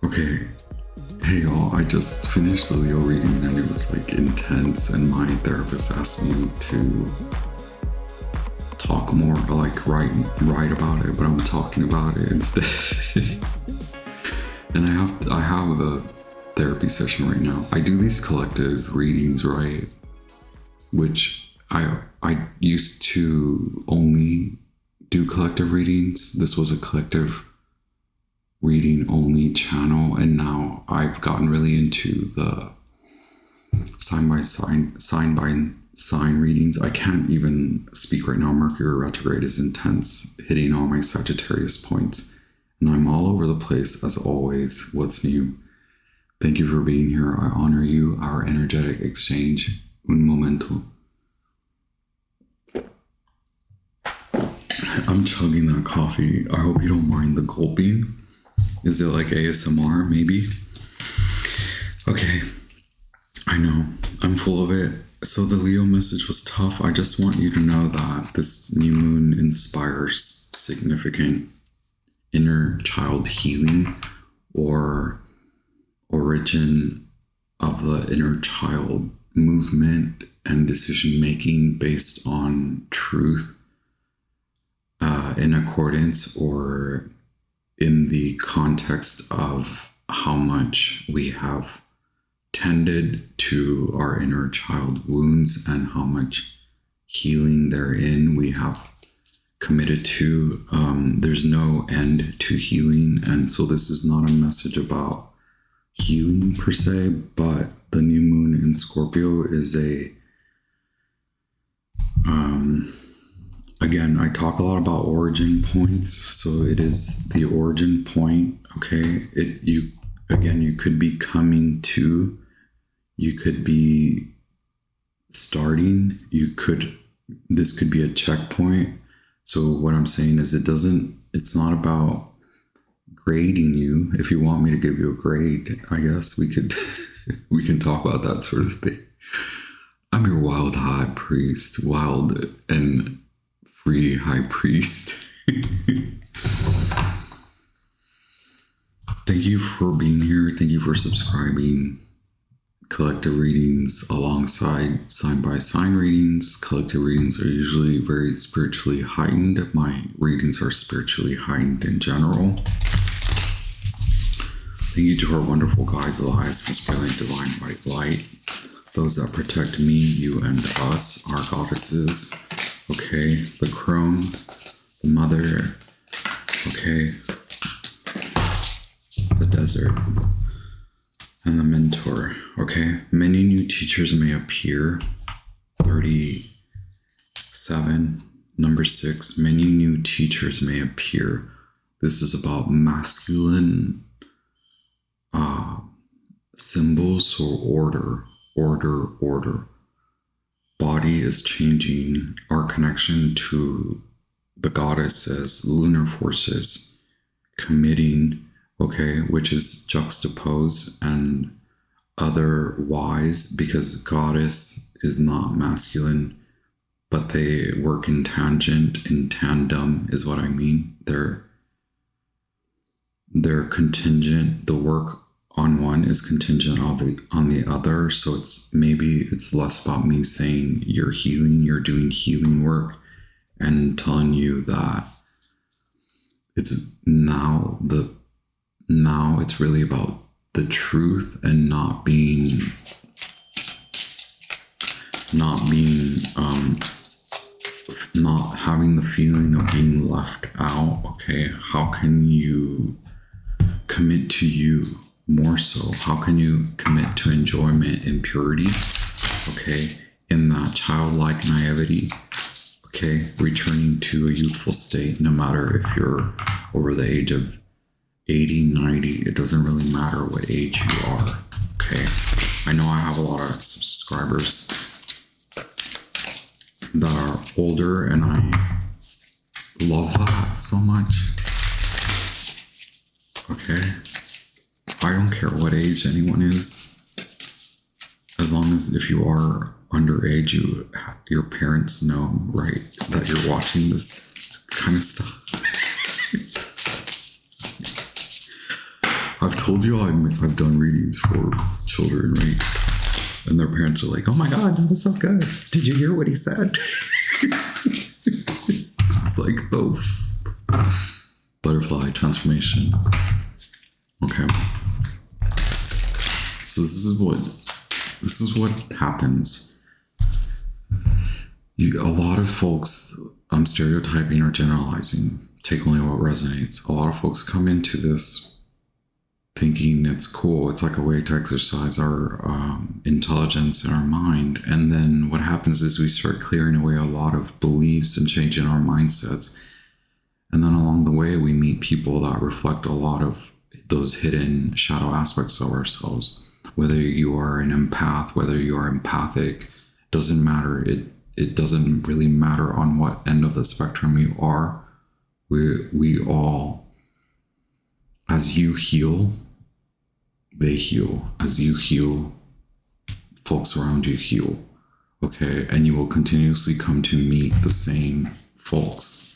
Okay, hey y'all, I just finished the Leo reading and it was like intense, and my therapist asked me to talk more, like write about it, but I'm talking about it instead. And I have a therapy session right now. I do these collective readings, right? Which I used to only do collective readings. This was a collective reading only channel, and now I've gotten really into the sign by sign readings. I can't even speak right now. Mercury retrograde is intense, hitting all my Sagittarius points, and I'm all over the place as always. What's new? Thank you for being here. I honor you. Our energetic exchange. Un momento. I'm chugging that coffee. I hope you don't mind the gulping. Is it like ASMR, maybe? Okay, I know, I'm full of it. So the Leo message was tough. I just want you to know that this new moon inspires significant inner child healing or origin of the inner child movement and decision making based on truth in accordance or in the context of how much we have tended to our inner child wounds and how much healing therein we have committed to. There's no end to healing, and so this is not a message about healing per se, but the new moon in Scorpio is again, I talk a lot about origin points, so it is the origin point, okay? You could be coming to, you could be starting, this could be a checkpoint. So what I'm saying is it's not about grading you. If you want me to give you a grade, I guess we can talk about that sort of thing. I'm your wild high priest, wild and free high priest. Thank you for being here. Thank you for subscribing. Collective readings alongside sign by sign readings. Collective readings are usually very spiritually heightened. My readings are spiritually heightened in general. Thank you to our wonderful guides, the highest, most brilliant, divine, white light. Those that protect me, you and us, our goddesses. Okay, the crone, the mother, okay, the desert, and the mentor, okay? Many new teachers may appear. 37, number 6, many new teachers may appear. This is about masculine symbols or order. Body is changing. Our connection to the goddesses, lunar forces, committing, okay, which is juxtaposed and otherwise, because goddess is not masculine, but they work in tandem is what I mean. They're contingent. The work on one is contingent on the other. So it's less about me saying you're healing, you're doing healing work, and telling you that it's now it's really about the truth and not having the feeling of being left out. Okay, how can you commit to you more so? How can you commit to enjoyment and purity? Okay, in that childlike naivety. Okay, returning to a youthful state, no matter if you're over the age of 80, 90, it doesn't really matter what age you are. Okay, I know I have a lot of subscribers that are older, and I love that so much. Okay, I don't care what age anyone is, as long as if you are underage, your parents know, right, that you're watching this kind of stuff. I've told you I've done readings for children, right? And their parents are like, oh my God, that was so good. Did you hear what he said? It's like, oh, butterfly transformation. Okay. So this is what happens. A lot of folks, I'm stereotyping or generalizing, take only what resonates. A lot of folks come into this thinking it's cool. It's like a way to exercise our intelligence in our mind. And then what happens is we start clearing away a lot of beliefs and changing our mindsets. And then along the way, we meet people that reflect a lot of those hidden shadow aspects of ourselves. Whether you are an empath, whether you are empathic, doesn't matter. It doesn't really matter on what end of the spectrum you are. We all, as you heal, they heal. As you heal, folks around you heal. Okay? And you will continuously come to meet the same folks.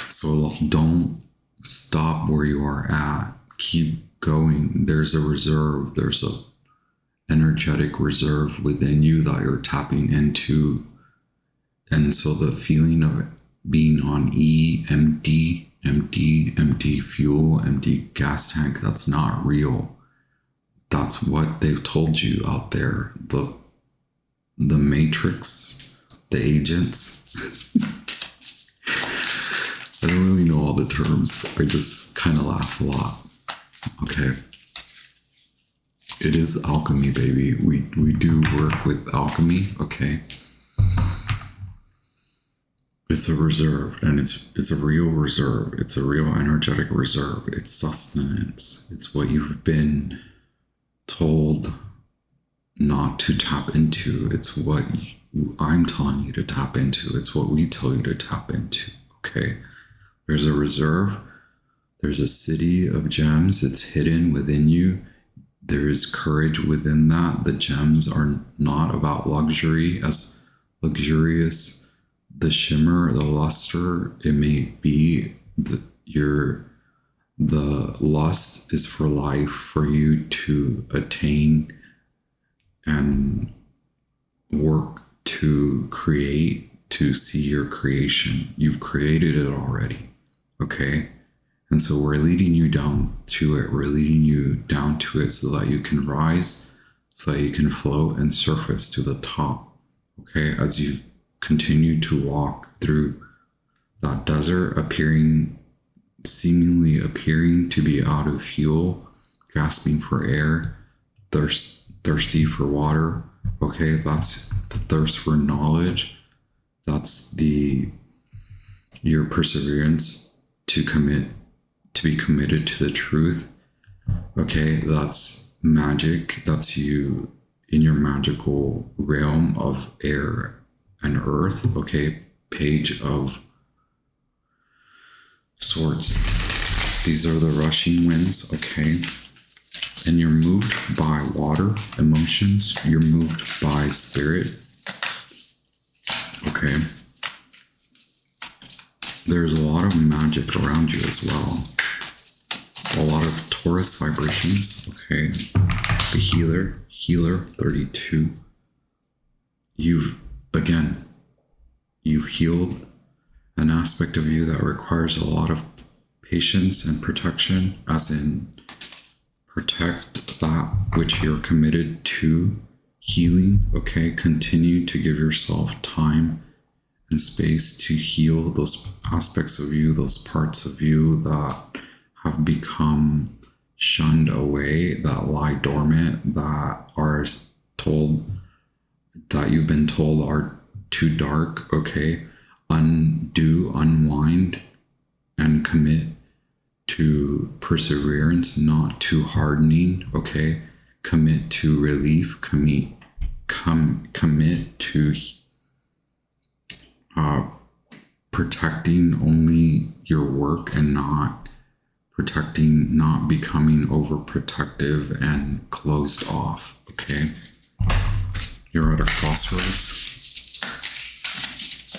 So don't stop where you are at. Keep going. There's a reserve. There's a energetic reserve within you that you're tapping into. And so the feeling of being on E, empty fuel, empty gas tank, that's not real. That's what they've told you out there. The matrix, the agents. I don't really know all the terms. I just kind of laugh a lot. Okay. It is alchemy, baby. We do work with alchemy, okay? It's a reserve, and it's a real reserve. It's a real energetic reserve. It's sustenance. It's what you've been told not to tap into. It's what I'm telling you to tap into. It's what we tell you to tap into, okay? There's a reserve. There's a city of gems. It's hidden within you. There is courage within that. The gems are not about luxury, as luxurious the shimmer, the luster it may be. The lust is for life, for you to attain and work to create, to see your creation. You've created it already, okay? And so we're leading you down to it. We're leading you down to it so that you can rise, so that you can float and surface to the top, okay? As you continue to walk through that desert, seemingly appearing to be out of fuel, gasping for air, thirsty for water, okay? That's the thirst for knowledge. That's your perseverance to be committed to the truth. Okay, that's magic. That's you in your magical realm of air and earth. Okay, Page of Swords. These are the rushing winds. Okay, and you're moved by water, emotions. You're moved by spirit. Okay. There's a lot of magic around you as well. A lot of Taurus vibrations, okay? The healer 32. You've healed an aspect of you that requires a lot of patience and protection, as in protect that which you're committed to healing, okay? Continue to give yourself time and space to heal those aspects of you, those parts of you that have become shunned away, that lie dormant, that are told, that you've been told are too dark, okay? Unwind, and commit to perseverance, not to hardening, okay? Commit to relief, commit to protecting only your work and not becoming overprotective and closed off, okay? You're at a crossroads.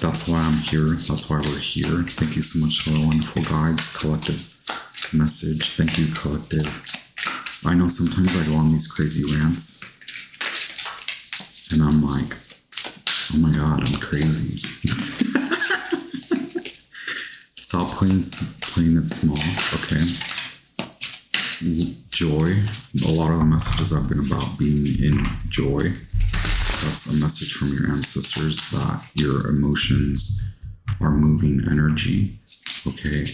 That's why I'm here. That's why we're here. Thank you so much to our wonderful guides, collective message. Thank you, collective. I know sometimes I go on these crazy rants and I'm like, oh my God, I'm crazy. Stop playing it small, okay? Joy. A lot of the messages have been about being in joy. That's a message from your ancestors that your emotions are moving energy, okay?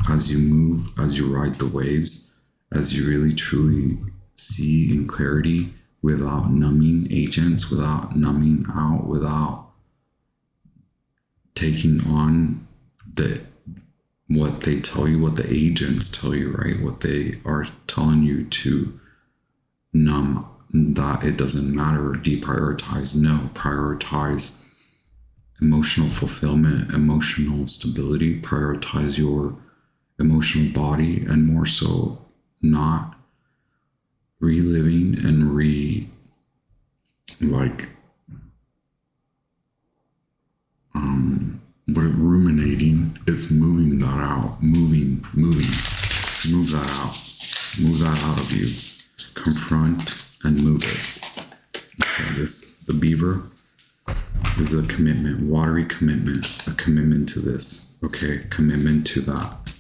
As you move, as you ride the waves, as you really truly see in clarity without numbing agents, without numbing out, without taking on what they tell you, what the agents tell you, right? What they are telling you to numb, that it doesn't matter, deprioritize. No, prioritize emotional fulfillment, emotional stability, prioritize your emotional body, and more so not reliving and ruminating. It's moving that out, move that out of you, confront and move it. Okay, the beaver is a commitment, watery commitment, a commitment to this, okay, commitment to that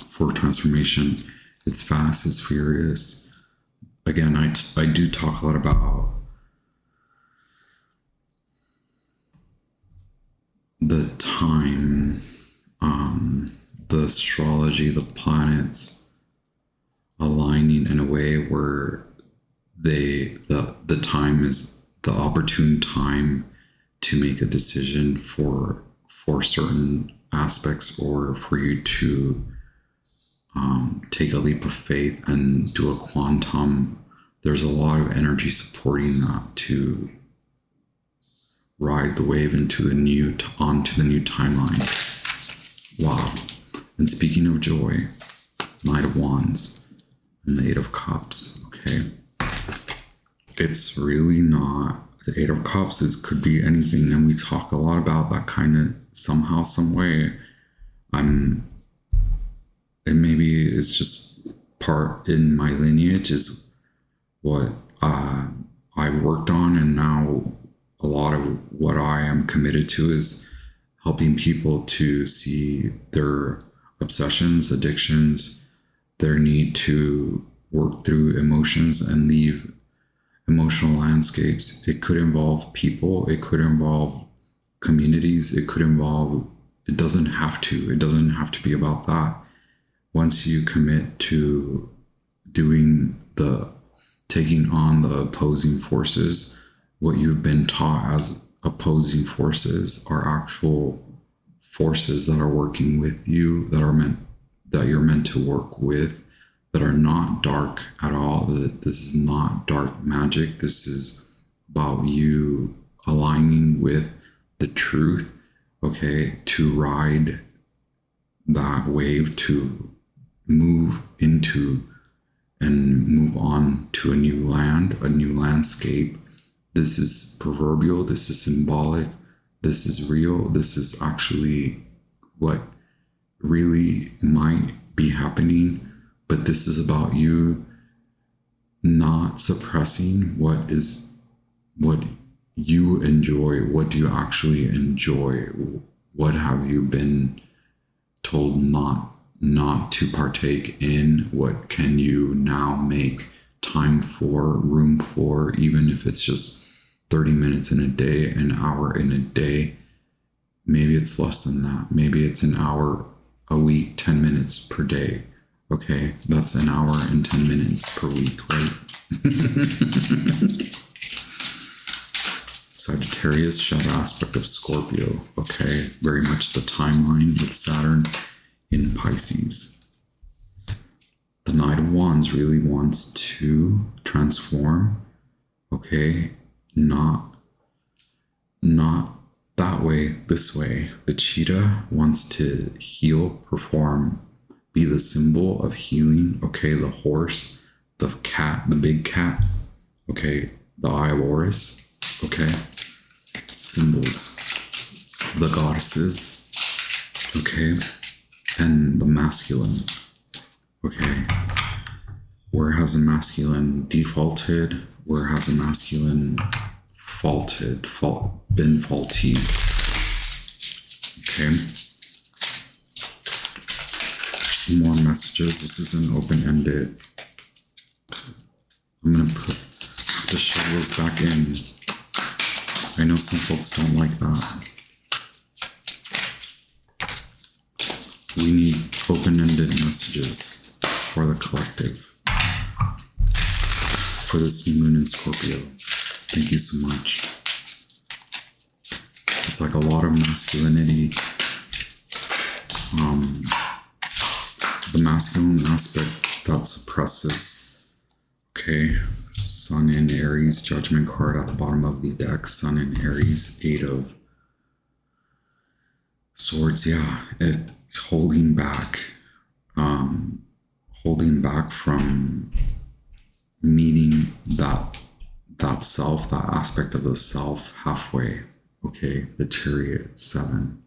for transformation. It's fast, it's furious. Again, I do talk a lot about the time, the astrology, the planets aligning in a way where the time is the opportune time to make a decision for certain aspects, or for you to take a leap of faith and do a quantum. There's a lot of energy supporting that to ride the wave onto the new timeline. Wow. And speaking of joy, Knight of Wands and the Eight of Cups, okay? It's really not, the Eight of Cups could be anything, and we talk a lot about that kind of somehow, some way. It maybe is just part in my lineage, is what I've worked on, and now a lot of what I am committed to is helping people to see their obsessions, addictions, their need to work through emotions and leave emotional landscapes. It could involve people, it could involve communities, it doesn't have to be about that. Once you commit to taking on the opposing forces, what you've been taught as opposing forces are actual forces that are working with you, that you're meant to work with, that are not dark at all. This is not dark magic. This is about you aligning with the truth, okay, to ride that wave, to move into and move on to a new land, a new landscape. This is proverbial, this is symbolic, this is real, this is actually what really might be happening, but this is about you not suppressing what you enjoy. What do you actually enjoy? What have you been told not to partake in? What can you now make time for, room for, even if it's just 30 minutes in a day, an hour in a day? Maybe it's less than that. Maybe it's an hour a week, 10 minutes per day. Okay, that's an hour and 10 minutes per week, right? Sagittarius, shadow aspect of Scorpio. Okay, very much the timeline with Saturn in Pisces. The Knight of Wands really wants to transform, okay? Not that way, this way. The cheetah wants to heal, perform, be the symbol of healing, okay? The horse, the cat, the big cat, okay? The Eye of Horus, okay? Symbols, the goddesses, okay? And the masculine, Okay. Where has a masculine defaulted? Where has a masculine been faulty? Okay. More messages. This is an open-ended. I'm going to have to shove those back in. I know some folks don't like that. We need open-ended messages for the collective. For this new moon in Scorpio. Thank you so much. It's like a lot of masculinity. The masculine aspect that suppresses. Okay. Sun in Aries, Judgment card at the bottom of the deck. Sun in Aries, 8 of Swords. Yeah, it's holding back from meeting that self, that aspect of the self halfway. Okay, the Chariot, 7.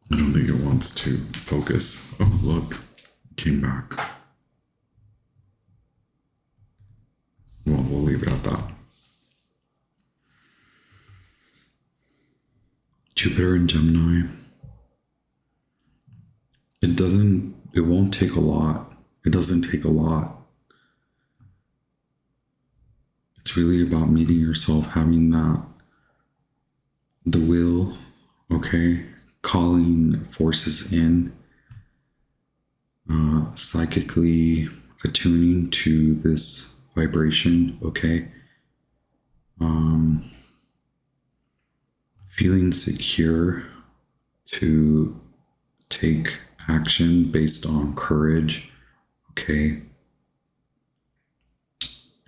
I don't think it wants to focus. Oh, look, came back. Well, we'll leave it at that. Jupiter in Gemini. It won't take a lot. It doesn't take a lot. It's really about meeting yourself, having the will, okay? Calling forces in, psychically attuning to this vibration, okay? Feeling secure to take action based on courage, okay?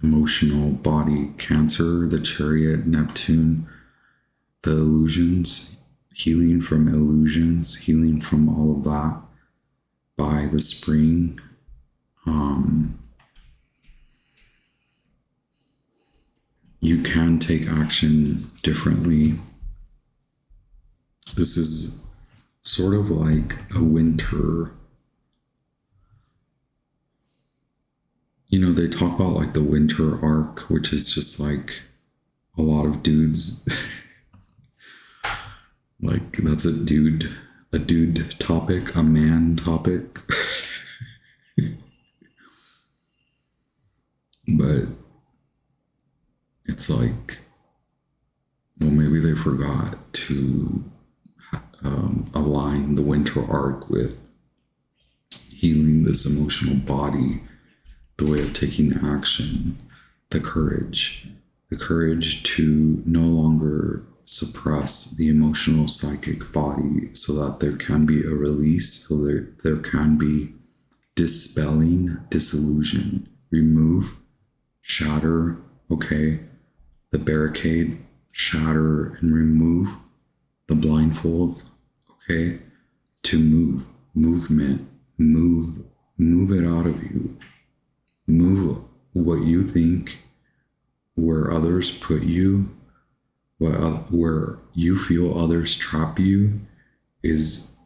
Emotional body, Cancer, the Chariot, Neptune, the illusions, healing from illusions, healing from all of that by the spring. You can take action differently. This is sort of like a winter. You know, they talk about like the winter arc, which is just like a lot of dudes. Like that's a dude topic, a man topic. But it's like, well, maybe they forgot to align the winter arc with healing this emotional body, the way of taking action, the courage to no longer suppress the emotional psychic body so that there can be a release, so there can be dispelling, disillusion, remove, shatter, okay, the barricade, shatter and remove the blindfold, okay, to movement, move it out of you, move what you think, where others put you, where you feel others trap you is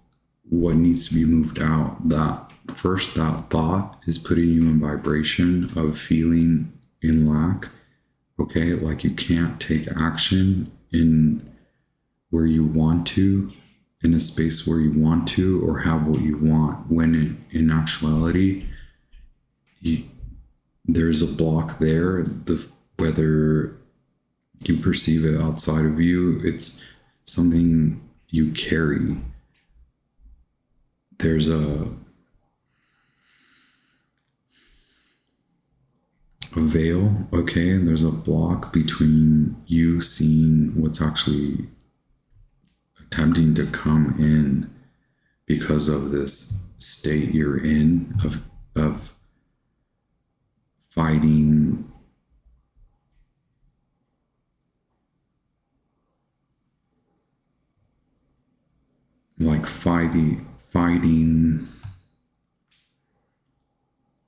what needs to be moved out. That thought is putting you in vibration of feeling in lack, okay, like you can't take action in where you want to, in a space where you want to, or have what you want, when in actuality there's a block there. Whether you perceive it outside of you, it's something you carry. There's a veil, okay, and there's a block between you seeing what's actually tempting to come in because of this state you're in of fighting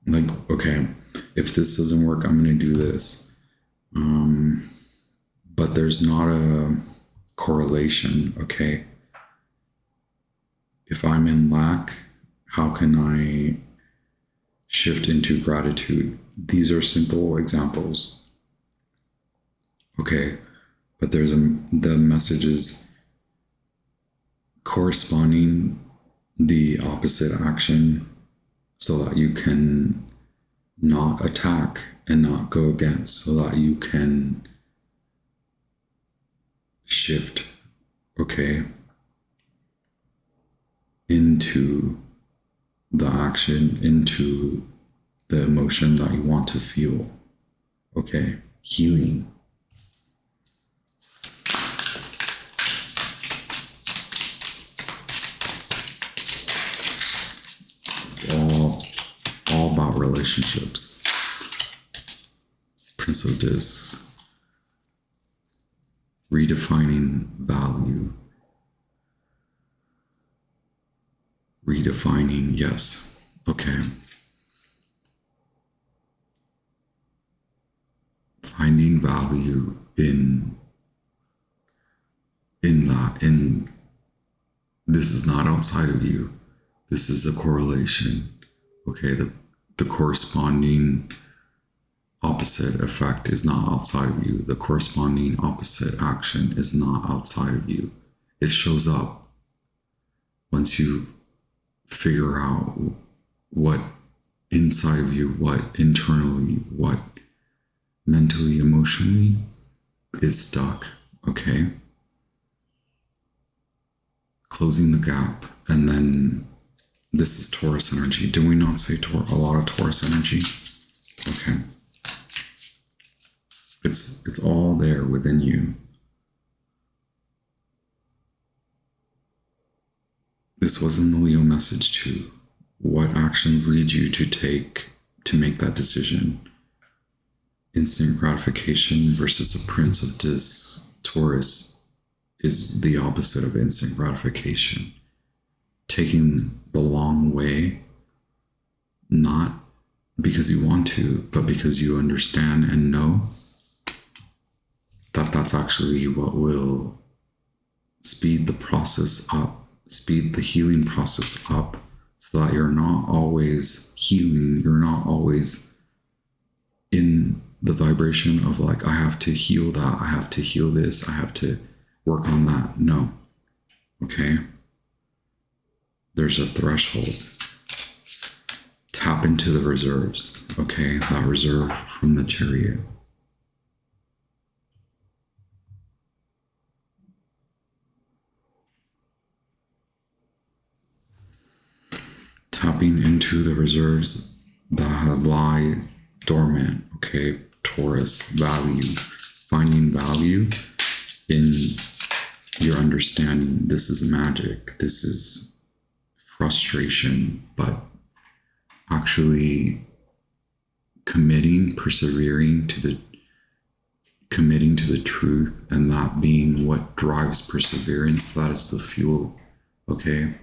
like, okay, if this doesn't work, I'm going to do this. But there's not a correlation, okay? If I'm in lack, how can I shift into gratitude? These are simple examples, okay? But the message is corresponding the opposite action so that you can not attack and not go against, so that you can shift, okay, into the action, into the emotion that you want to feel, okay? Healing. It's all about relationships. Prince of Discs. Redefining value. Redefining, yes. Okay. Finding value in that, in this is not outside of you. This is a correlation. Okay, the corresponding opposite effect is not outside of you. The corresponding opposite action is not outside of you. It shows up once you figure out what inside of you, what internally, what mentally, emotionally is stuck, okay? Closing the gap. And then this is Taurus energy. Do we not say a lot of Taurus energy? Okay. It's all there within you. This was in the Leo message too. What actions lead you to make that decision? Instant gratification versus the Prince of Discs. Taurus is the opposite of instant gratification. Taking the long way, not because you want to, but because you understand and know that that's actually what will speed the process up, speed the healing process up, so that you're not always healing, you're not always in the vibration of like, I have to heal that, I have to heal this, I have to work on that. No. Okay? There's a threshold. Tap into the reserves. Okay? That reserve from the Chariot. Tapping into the reserves that have lie dormant, okay? Taurus, value. Finding value in your understanding. This is magic. This is frustration, but actually persevering committing to the truth, and that being what drives perseverance. That is the fuel, okay?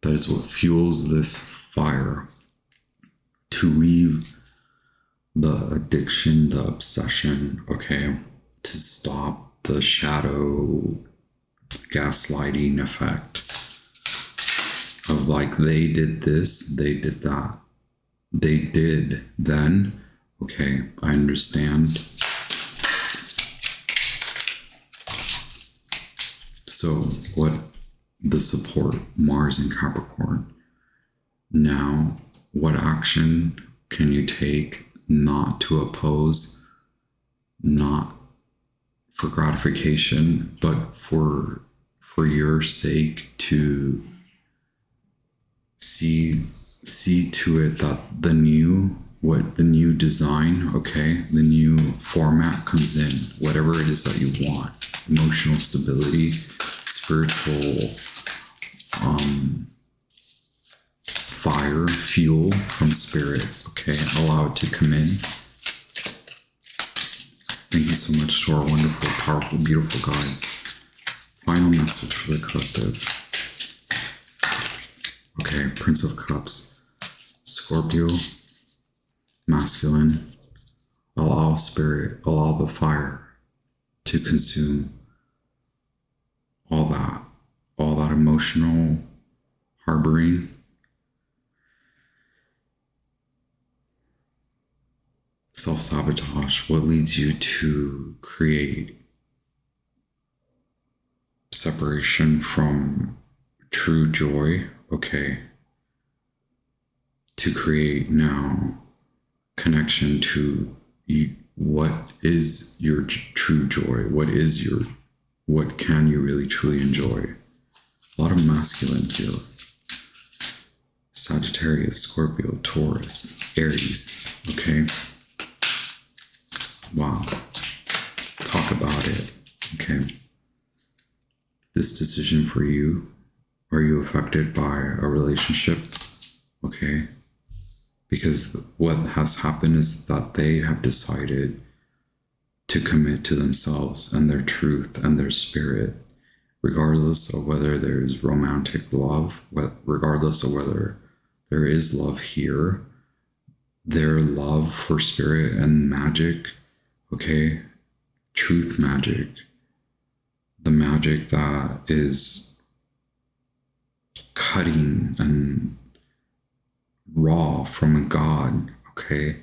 That is what fuels this fire to leave the addiction, the obsession, okay? To stop the shadow gaslighting effect of like, they did this, they did that, they did then, okay, I understand. So what the support, Mars and Capricorn. Now, what action can you take not to oppose, not for gratification, but for your sake, to see to it that the new design, okay, the new format comes in, whatever it is that you want, emotional stability, spiritual fire, fuel from spirit. Okay, allow it to come in. Thank you so much to our wonderful, powerful, beautiful guides. Final message for the collective. Okay, Prince of Cups, Scorpio, masculine. Allow spirit, allow the fire to consume all that emotional harboring. Self-sabotage, what leads you to create separation from true joy, okay, to create now connection to what is your true joy, what can you really truly enjoy. A lot of masculine here. Sagittarius, Scorpio, Taurus, Aries, okay. Wow. Talk about it. Okay. This decision for you, are you affected by a relationship? Okay. Because what has happened is that they have decided to commit to themselves and their truth and their spirit, regardless of whether there's romantic love, regardless of whether there is love here, their love for spirit and magic. Okay, truth magic, the magic that is cutting and raw from a god, okay?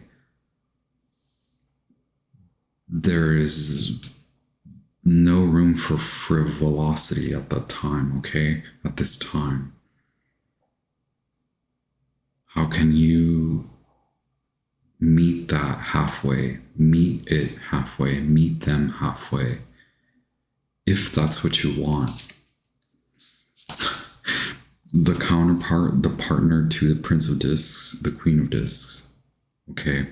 There is no room for frivolity at that time, okay? At this time. How can you meet that halfway, meet it halfway, meet them halfway, if that's what you want? The counterpart, the partner to the Prince of Discs, the Queen of Discs, okay?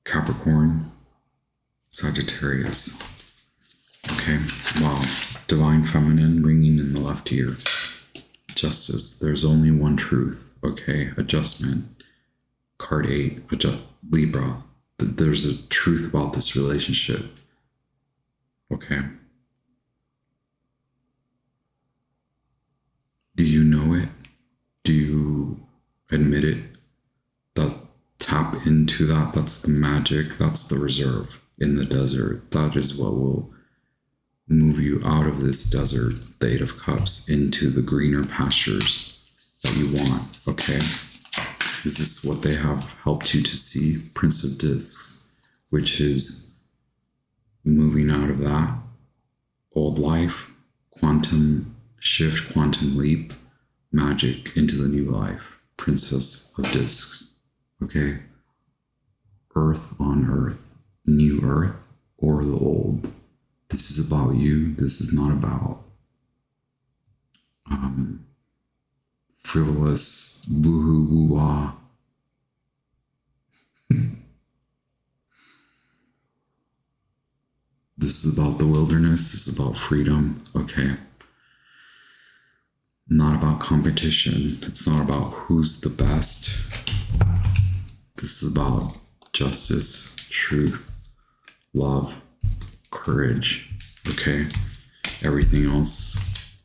Capricorn, Sagittarius, okay? Wow, Divine Feminine ringing in the left ear. Justice, there's only one truth, okay? Adjustment, card 8, Libra. There's a truth about this relationship, okay? Do you know it? Do you admit it? Tap into that. That's the magic. That's the reserve in the desert. That is what will move you out of this desert, the 8 of Cups, into the greener pastures that you want, okay? Is this what they have helped you to see? Prince of Discs, which is moving out of that old life, quantum shift, quantum leap, magic into the new life. Princess of Discs, okay? Earth on earth, new earth or the old. This is about you. This is not about frivolous boohoo woo-wah. This is about the wilderness. This is about freedom, okay? Not about competition. It's not about who's the best. This is about justice, truth, love, courage, okay? Everything else,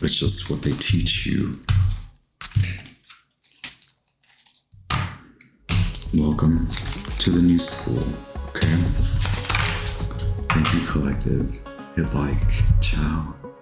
it's just what they teach you. Welcome to the new school, okay? Thank you, collective. Hit like. Ciao.